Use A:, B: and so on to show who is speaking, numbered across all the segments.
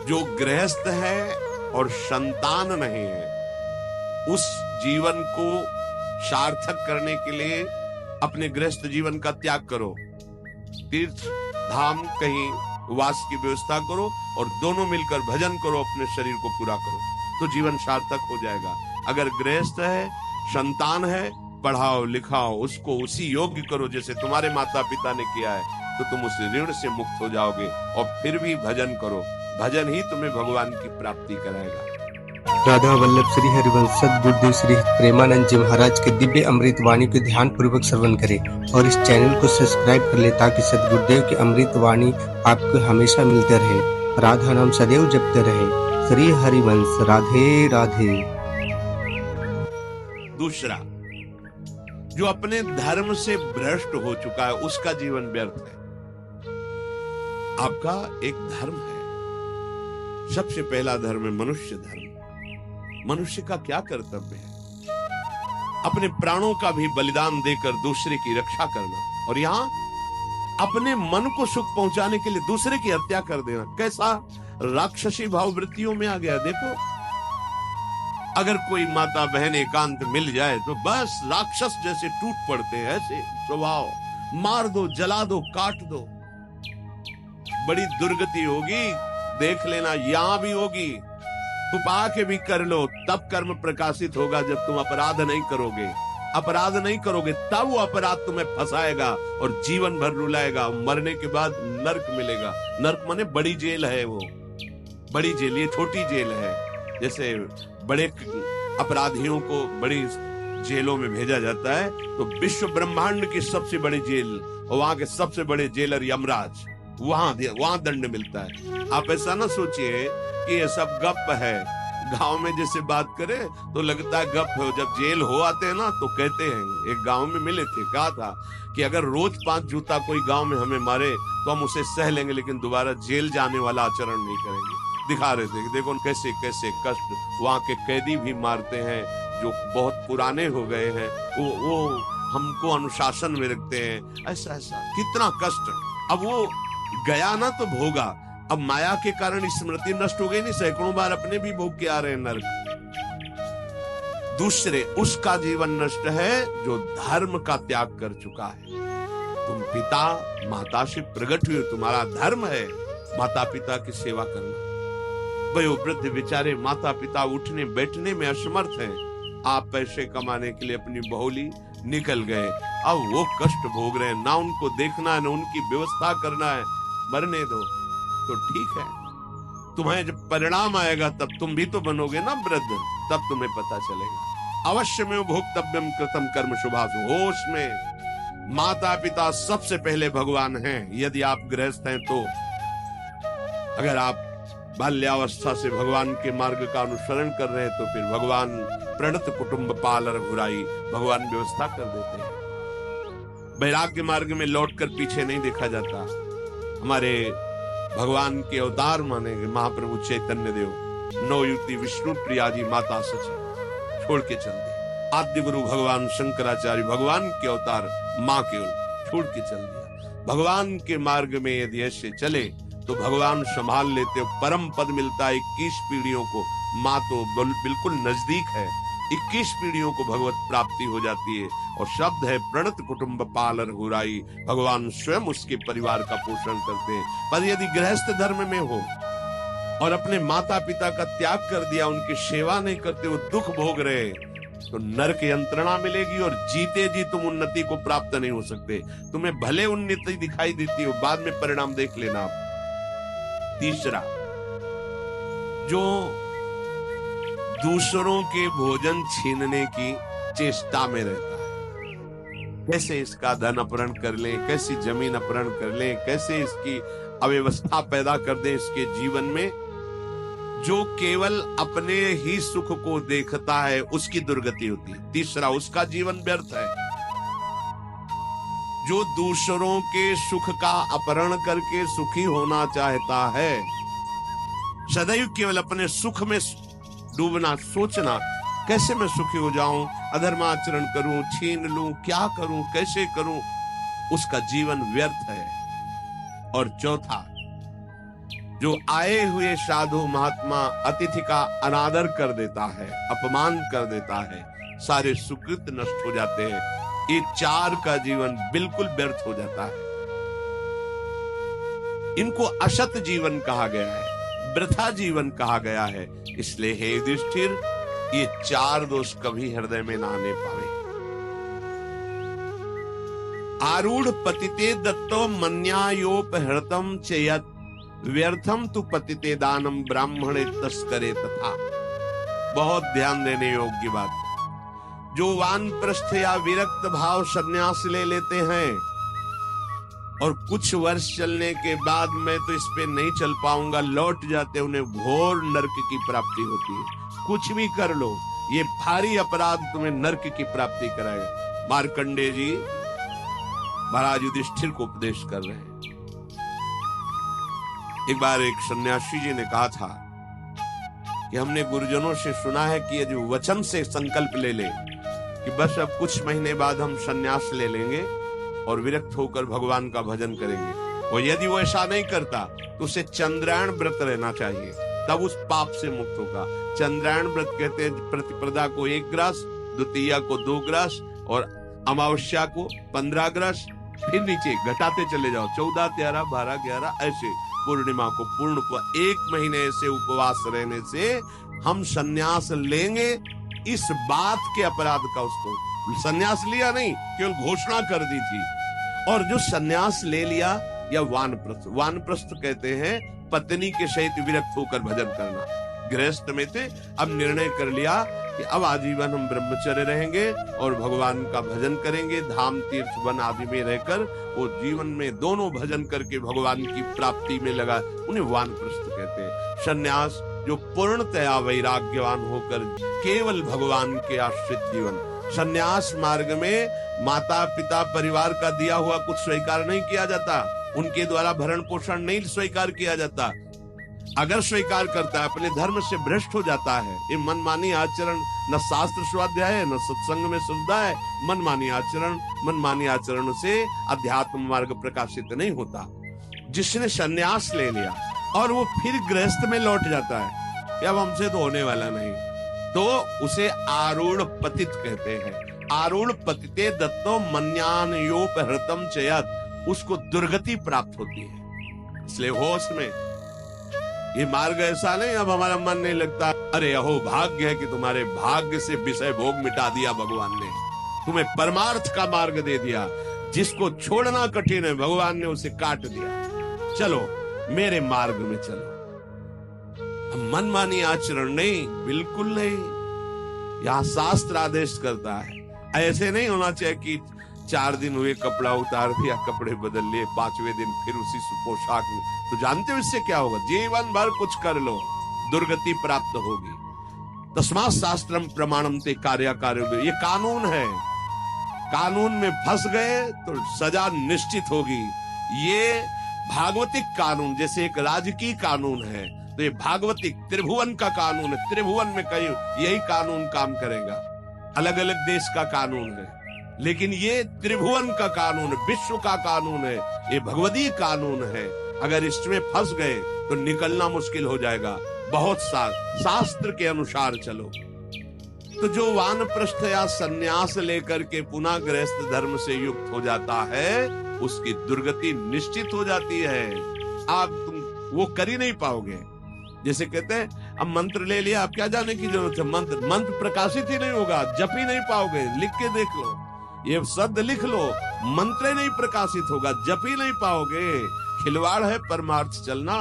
A: जो गृहस्थ है और संतान नहीं है, उस जीवन को सार्थक करने के लिए अपने गृहस्थ जीवन का त्याग करो, तीर्थ धाम कहीं वास की व्यवस्था करो और दोनों मिलकर भजन करो, अपने शरीर को पूरा करो, तो जीवन सार्थक हो जाएगा। अगर गृहस्थ है, संतान है, पढ़ाओ लिखाओ, उसको उसी योग्य करो जैसे तुम्हारे माता पिता ने किया है, तो तुम उस ऋण से मुक्त हो जाओगे। और फिर भी भजन करो, भजन ही तुम्हें भगवान की प्राप्ति कराएगा।
B: राधा वल्लभ श्री हरिवंश सद्गुरुदेव श्री प्रेमानंद जी महाराज के दिव्य अमृत वाणी को ध्यान पूर्वक श्रवण करें और इस चैनल को सब्सक्राइब कर ले ताकि सद्गुरुदेव की अमृत वाणी आपको हमेशा मिलते रहे। राधा नाम सदैव जपते रहे। श्री हरिवंश। राधे राधे।
A: दूसरा, जो अपने धर्म से भ्रष्ट हो चुका है उसका जीवन व्यर्थ है। आपका एक धर्म है, सबसे पहला धर्म है मनुष्य धर्म। मनुष्य का क्या कर्तव्य है? अपने प्राणों का भी बलिदान देकर दूसरे की रक्षा करना, और यहां अपने मन को सुख पहुंचाने के लिए दूसरे की हत्या कर देना। कैसा राक्षसी भाव वृत्तियों में आ गया। देखो, अगर कोई माता बहन एकांत मिल जाए तो बस राक्षस जैसे टूट पड़ते हैं, ऐसे स्वभाव, मार दो, जला दो, काट दो। बड़ी दुर्गति होगी, देख लेना, यहां भी होगी। छुपा के भी कर लो, तब कर्म प्रकाशित होगा। जब तुम अपराध नहीं करोगे, अपराध नहीं करोगे, तब वो अपराध तुम्हें फंसाएगा और जीवन भर रुलाएगा। मरने के बाद नर्क मिलेगा। नर्क माने बड़ी जेल है, वो बड़ी जेल, ये छोटी जेल है। जैसे बड़े अपराधियों को बड़ी जेलों में भेजा जाता है, तो विश्व ब्रह्मांड की सबसे बड़ी जेल और वहां के सबसे बड़े जेलर यमराज, वहां दंड मिलता है। आप ऐसा ना सोचिए कि ये सब गप है। गांव में जैसे बात करे तो लगता है गप है। जब जेल हो आते हैं ना तो कहते हैं, एक गांव में मिले थे, कहा था कि अगर रोज 5 जूता कोई गांव में हमें मारे तो हम उसे सह लेंगे, लेकिन दोबारा जेल जाने वाला आचरण नहीं करेंगे। दिखा रहे थे कि देखो कैसे कैसे कष्ट वहां के कैदी भी मारते हैं जो बहुत पुराने हो गए हैं, वो हमको अनुशासन में रखते हैं। ऐसा ऐसा कितना कष्ट। अब वो गया ना तो भोगा, अब माया के कारण स्मृति नष्ट हो गई नहीं, सैकड़ों बार अपने भी भोग के आ रहे हैं नरक। दूसरे, उसका जीवन नष्ट है जो धर्म का त्याग कर चुका है। तुम पिता माता से प्रकट हुए, तुम्हारा धर्म है माता पिता की सेवा करना। वयोवृद्ध बेचारे माता पिता उठने बैठने में असमर्थ हैं, आप पैसे कमाने के लिए अपनी बहुली निकल गए, अब वो कष्ट भोग रहे हैं। ना उनको देखना है, ना उनकी व्यवस्था करना है। मरने दो तो ठीक है, तुम्हें जब परिणाम आएगा तब तुम भी तो बनोगे ना वृद्ध, तब तुम्हें पता चलेगा। अवश्य में भोक्तव्यम कृतम कर्म शुभाशु। होश में माता पिता सबसे पहले भगवान हैं, यदि आप गृहस्थ हैं तो। अगर आप बाल्यावस्था से भगवान के मार्ग का अनुसरण कर रहे हैं तो फिर भगवान प्रणत कुटुंब पालर घुराई, भगवान व्यवस्था कर देते हैं। वैराग्य मार्ग में लौटकर पीछे नहीं देखा जाता। हमारे भगवान के अवतार माने महाप्रभु चैतन्य देव, नौ युति विष्णु प्रिया जी माता सची छोड़ के चल दिए। आद्य गुरु भगवान शंकराचार्य भगवान के अवतार माँ केवल छोड़ के चल दिया। भगवान के मार्ग में यदि ऐसे चले तो भगवान संभाल लेते हो। परम पद मिलता है 21 पीढ़ियों को। माँ तो बिल्कुल नजदीक है, 21 पीढ़ियों को भगवत प्राप्ति हो जाती है। और शब्द है प्रणत कुटुंब पालर घुराई, भगवान स्वयं उसके परिवार का पोषण करते हैं। पर यदि गृहस्थ धर्म में हो और अपने माता पिता का त्याग कर दिया, उनकी सेवा नहीं करते, वो दुख भोग रहे, तो नरक यंत्रणा मिलेगी और जीते जी तुम उन्नति को प्राप्त नहीं हो सकते। तुम्हें भले उन्नति दिखाई देती हो, बाद में परिणाम देख लेना आप। तीसरा, जो दूसरों के भोजन छीनने की चेष्टा में रहता है, कैसे इसका धन अपहरण कर लें, कैसी जमीन अपहरण कर लें, कैसे इसकी अव्यवस्था पैदा कर दें इसके जीवन में, जो केवल अपने ही सुख को देखता है उसकी दुर्गति होती है। तीसरा, उसका जीवन व्यर्थ है। जो दूसरों के सुख का अपहरण करके सुखी होना चाहता है, सदैव केवल अपने सुख में डूबना, सोचना कैसे मैं सुखी हो जाऊं, अधर्माचरण करूं, छीन लूं, क्या करूं, कैसे करूं, उसका जीवन व्यर्थ है। और चौथा, जो आए हुए साधु महात्मा अतिथि का अनादर कर देता है, अपमान कर देता है, सारे सुकृत नष्ट हो जाते हैं। ये 4 का जीवन बिल्कुल व्यर्थ हो जाता है। इनको असत जीवन कहा गया है, वृथा जीवन कहा गया है। इसलिए हे युधिष्ठिर, ये 4 दोष कभी हृदय में ना आने पावे। आरूढ़ पतिते दत्तो मन्यायोपहृतम चेयत व्यर्थम तु पतिते दानम ब्राह्मणे तस्करे तथा। बहुत ध्यान देने योग्य बात। जो वानप्रस्थ या विरक्त भाव संन्यास ले लेते हैं और कुछ वर्ष चलने के बाद मैं तो इस पे नहीं चल पाऊंगा लौट जाते, उन्हें घोर नरक की प्राप्ति होती है। कुछ भी कर लो, ये भारी अपराध तुम्हें नरक की प्राप्ति कराएगा। मार्कंडेय जी महाराज युधिष्ठिर को उपदेश कर रहे हैं। एक बार एक सन्यासी जी ने कहा था कि हमने गुरुजनों से सुना है कि ये जो वचन से संकल्प ले ले कि बस अब कुछ महीने बाद हम सन्यास ले लेंगे और विरक्त होकर भगवान का भजन करेंगे, और यदि वो ऐसा नहीं करता तो उसे चंद्रायण व्रत रहना चाहिए, तब उस पाप से मुक्त होगा। चंद्रायण व्रत कहते हैं प्रतिपदा को 1 ग्रास, द्वितीया को 2 ग्रास और अमावस्या को 15 ग्रास, फिर नीचे घटाते चले जाओ 14, 13, 12, 11 ऐसे पूर्णिमा को पूर्ण 1 महीने से उपवास रहने से हम सन्यास लेंगे। इस बात के अपराध का उसको सन्यास लिया नहीं, केवल घोषणा कर दी थी। और जो सन्यास ले लिया या वानप्रस्थ, वानप्रस्थ कहते हैं पत्नी के सहित विरक्त होकर भजन करना। गृहस्थ में थे, अब निर्णय कर लिया कि अब आजीवन हम ब्रह्मचर्य रहेंगे और भगवान का भजन करेंगे। धाम तीर्थ वन आदि में रहकर वो जीवन में दोनों भजन करके भगवान की प्राप्ति में लगा, उन्हें वानप्रस्थ कहते हैं। सन्यास जो पूर्णतया वैराग्यवान होकर केवल भगवान के आश्रित जीवन। सन्यास मार्ग में माता पिता परिवार का दिया हुआ कुछ स्वीकार नहीं किया जाता, उनके द्वारा भरण पोषण नहीं स्वीकार किया जाता। अगर स्वीकार करता है अपने धर्म से भ्रष्ट हो जाता है। ये मनमानी आचरण न शास्त्र स्वाध्याय है न सत्संग में सुविधा है। मनमानी आचरण से अध्यात्म मार्ग प्रकाशित नहीं होता। जिसने सन्यास ले लिया और वो फिर गृहस्थ में लौट जाता है कि अब हमसे तो होने वाला नहीं, तो उसे आरूढ़ पतित कहते हैं। आरूढ़ पतिते दत्तो मन्यानयोपहृतम चयत, उसको दुर्गति प्राप्त होती है। इसलिए होश में ये मार्ग ऐसा नहीं अब हमारा मन नहीं लगता, अरे अहो भाग्य है कि तुम्हारे भाग्य से विषय भोग मिटा दिया भगवान ने, तुम्हें परमार्थ का मार्ग दे दिया। जिसको छोड़ना कठिन है भगवान ने उसे काट दिया। चलो मेरे मार्ग में चलो। मनमानी आचरण नहीं, बिल्कुल नहीं। यहाँ शास्त्र आदेश करता है। ऐसे नहीं होना चाहिए कि 4 दिन हुए कपड़ा उतार दिया, कपड़े बदल लिए, 5वें दिन फिर उसी पोशाक में। तो जानते हो इससे क्या होगा? जीवन भर कुछ कर लो, दुर्गति प्राप्त होगी। तस्मात् शास्त्रम प्रमाणम ते कार्य, ये कानून है। कानून में फंस गए तो सजा निश्चित होगी। ये भागवतिक कानून जैसे एक राजकीय कानून है, तो ये भागवतिक त्रिभुवन का कानून है। त्रिभुवन में कहीं यही कानून काम करेगा। अलग अलग देश का कानून है, लेकिन ये त्रिभुवन का कानून, विश्व का कानून है। ये भगवदीय कानून है। अगर इसमें फंस गए तो निकलना मुश्किल हो जाएगा। बहुत शास्त्र के अनुसार चलो। तो जो वानप्रस्थ या सन्यास लेकर के पुनः गृहस्थ धर्म से युक्त हो जाता है, उसकी दुर्गति निश्चित हो जाती है। आप तुम वो कर ही नहीं पाओगे। जैसे कहते हैं अब मंत्र ले लिया, अब क्या जाने की जरूरत है। मंत्र प्रकाशित ही नहीं होगा, जप ही नहीं पाओगे। लिख के देख लो, ये शब्द लिख लो, मंत्र नहीं प्रकाशित होगा, जप ही नहीं पाओगे। खिलवाड़ है परमार्थ चलना।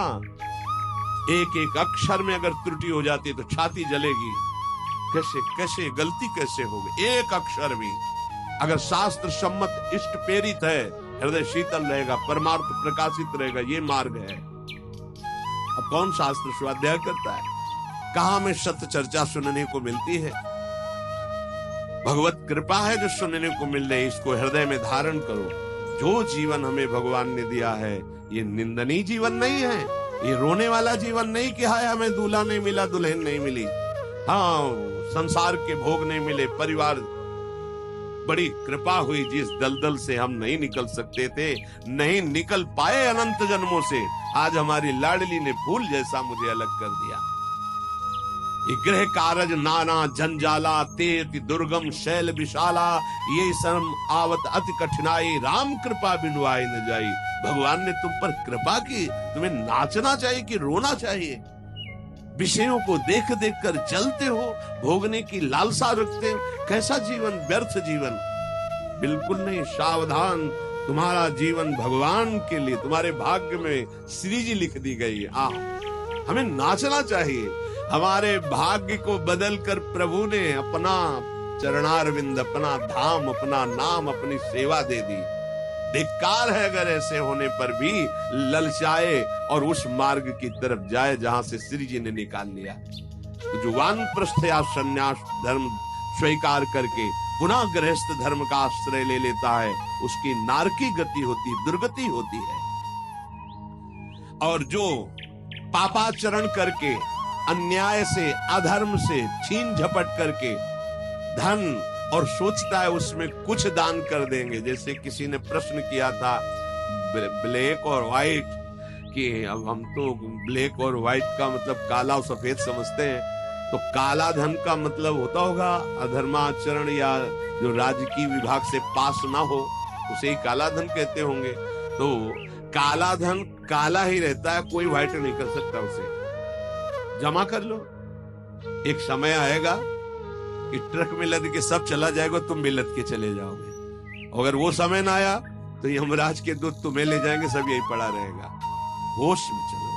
A: एक एक अक्षर में अगर त्रुटि हो जाती है तो छाती जलेगी। कैसे गलती कैसे होगी? एक अक्षर भी अगर शास्त्र सम्मत इष्ट प्रेरित है, हृदय शीतल रहेगा, परमार्थ प्रकाशित रहेगा। ये मार्ग है। अब कौन शास्त्र स्वाध्याय करता है? कहाँ में सत्य चर्चा सुनने को मिलती है? भगवत कृपा है जो सुनने को मिल रही। इसको हृदय में धारण करो। जो जीवन हमें भगवान ने दिया है, ये निंदनीय जीवन नहीं है। ये रोने वाला जीवन नहीं कि हाय हमें दूल्हा नहीं मिला, दुल्हन नहीं मिली, हाँ संसार के भोग नहीं मिले, परिवार बड़ी कृपा हुई, जिस दलदल से हम नहीं निकल सकते थे, नहीं निकल पाए अनंत जन्मों से, आज हमारी लाडली ने फूल जैसा मुझे अलग कर दिया। ये गृह कारज नाना जंजाला, ते अति दुर्गम शैल विशाला, ये शर्म आवत अति कठिनाई, राम कृपा बिनु आए न जाई। भगवान ने तुम पर कृपा की, तुम्हें नाचना चाहिए कि रोना चाहिए? विषयों को देख देख कर जलते हो, भोगने की लालसा रखते हो, कैसा जीवन, व्यर्थ जीवन। बिल्कुल नहीं, सावधान, तुम्हारा जीवन भगवान के लिए, तुम्हारे भाग्य में श्री जी लिख दी गई है। हमें नाचना चाहिए। हमारे भाग्य को बदलकर प्रभु ने अपना चरणारविंद, अपना धाम, अपना नाम, अपनी सेवा दे दी। धिक्कार है अगर ऐसे होने पर भी ललचाए और उस मार्ग की तरफ जाए जहां से श्री जी ने निकाल लिया। तो जो वानप्रस्थ या संन्यास धर्म स्वीकार करके पुनः गृहस्थ धर्म का आश्रय ले लेता है, उसकी नारकी गति होती, दुर्गति होती है। और जो पापाचरण करके, अन्याय से, अधर्म से छीन झपट करके धन, और सोचता है उसमें कुछ दान कर देंगे। जैसे किसी ने प्रश्न किया था ब्लैक और व्हाइट, कि अब हम तो ब्लैक और व्हाइट का मतलब काला और सफेद समझते हैं, तो काला धन का मतलब होता होगा अधर्माचरण या जो राजकीय विभाग से पास ना हो, उसे ही काला धन कहते होंगे। तो काला धन काला ही रहता है, कोई व्हाइट नहीं कर सकता उसे। जमा कर लो, एक समय आएगा कि ट्रक में लद के सब चला जाएगा, तुम भी लद के चले जाओगे। अगर वो समय ना आया तो यमराज के दूत तुम्हें ले जाएंगे, सब यही पड़ा रहेगा। होश में चलो।